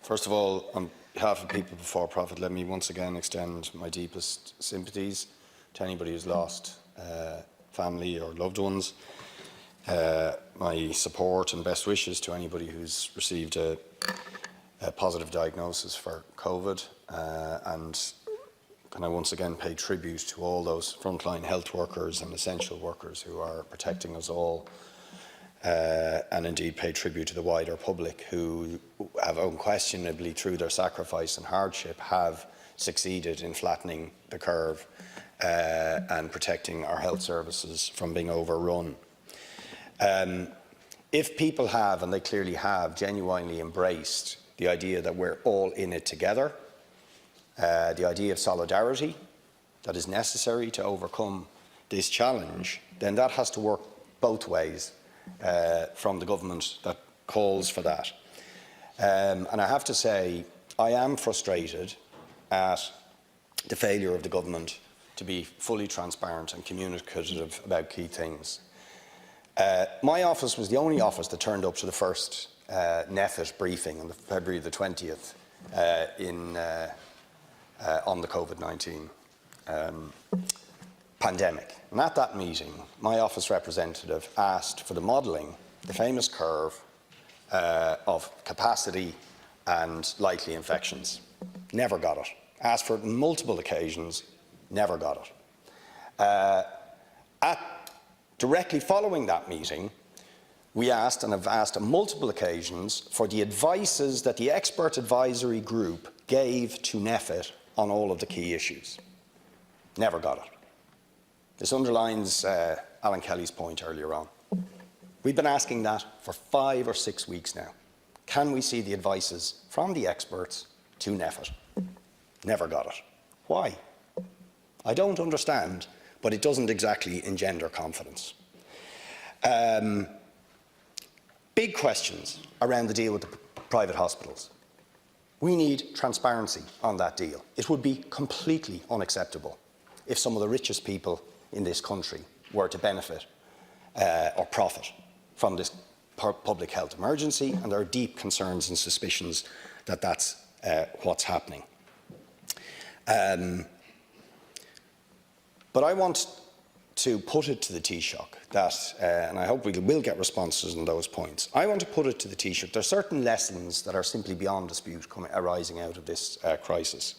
First of all, on behalf of People Before Profit, let me once again extend my deepest sympathies to anybody who's lost family or loved ones. My support and best wishes to anybody who's received a positive diagnosis for COVID, and can I once again pay tribute to all those frontline health workers and essential workers who are protecting us all, and indeed pay tribute to the wider public who have unquestionably, through their sacrifice and hardship, have succeeded in flattening the curve and protecting our health services from being overrun. If people have, and they clearly have, genuinely embraced the idea that we're all in it together, the idea of solidarity that is necessary to overcome this challenge, then that has to work both ways from the government that calls for that. And I have to say, I am frustrated at the failure of the government to be fully transparent and communicative about key things. My office was the only office that turned up to the first NEFIT briefing on February the 20th on the COVID-19 pandemic. And at that meeting, my office representative asked for the modelling, the famous curve of capacity and likely infections. Never got it. Asked for it on multiple occasions, never got it. Directly following that meeting, we asked, and have asked on multiple occasions, for the advices that the expert advisory group gave to NEFIT on all of the key issues. Never got it. This underlines Alan Kelly's point earlier on. We've been asking that for 5 or 6 weeks now. Can we see the advices from the experts to NEFIT? Never got it. Why? I don't understand, but it doesn't exactly engender confidence. Big questions around the deal with the private hospitals. We need transparency on that deal. It would be completely unacceptable if some of the richest people in this country were to benefit or profit from this public health emergency, and there are deep concerns and suspicions that that's what's happening. But I want to put it to the Taoiseach that, and I hope we will get responses on those points, I want to put it to the Taoiseach, there are certain lessons that are simply beyond dispute arising out of this crisis.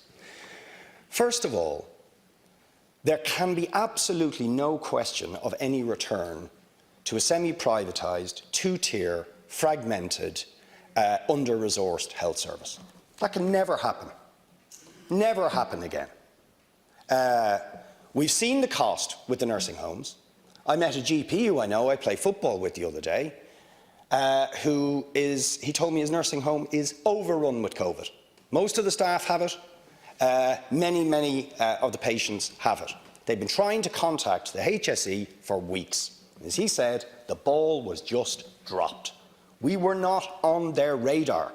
First of all, there can be absolutely no question of any return to a semi-privatised, two-tier, fragmented, under-resourced health service. That can never happen. Never happen again. We've seen the cost with the nursing homes. I met a GP who I know I play football with the other day, he told me his nursing home is overrun with COVID. Most of the staff have it. Many of the patients have it. They've been trying to contact the HSE for weeks. As he said, the ball was just dropped. We were not on their radar.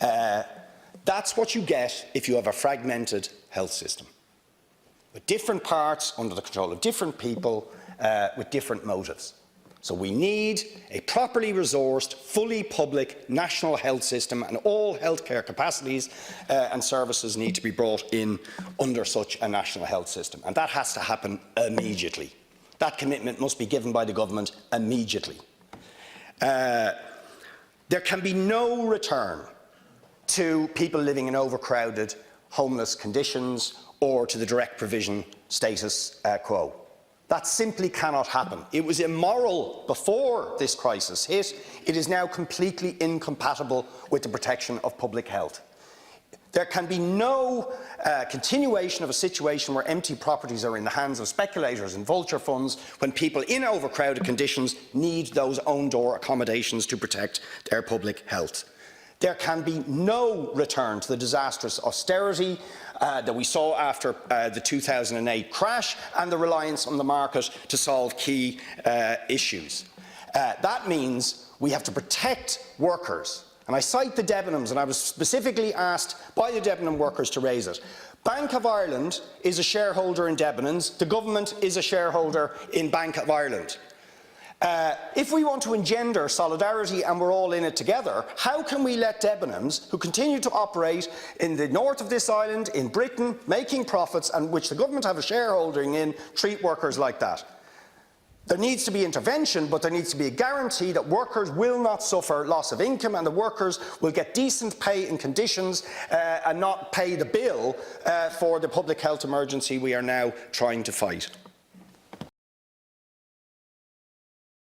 That's what you get if you have a fragmented health system, with different parts under the control of different people with different motives. So we need a properly resourced, fully public national health system, and all healthcare capacities and services need to be brought in under such a national health system. And that has to happen immediately. That commitment must be given by the government immediately. There can be no return to people living in overcrowded, homeless conditions or to the direct provision status quo. That simply cannot happen. It was immoral before this crisis hit. It is now completely incompatible with the protection of public health. There can be no continuation of a situation where empty properties are in the hands of speculators and vulture funds when people in overcrowded conditions need those own-door accommodations to protect their public health. There can be no return to the disastrous austerity that we saw after the 2008 crash and the reliance on the market to solve key issues. That means we have to protect workers. And I cite the Debenhams, and I was specifically asked by the Debenham workers to raise it. Bank of Ireland is a shareholder in Debenhams. The government is a shareholder in Bank of Ireland. If we want to engender solidarity and we're all in it together, how can we let Debenhams, who continue to operate in the north of this island, in Britain, making profits, and which the government have a shareholding in, treat workers like that? There needs to be intervention, but there needs to be a guarantee that workers will not suffer loss of income and the workers will get decent pay and conditions and not pay the bill for the public health emergency we are now trying to fight.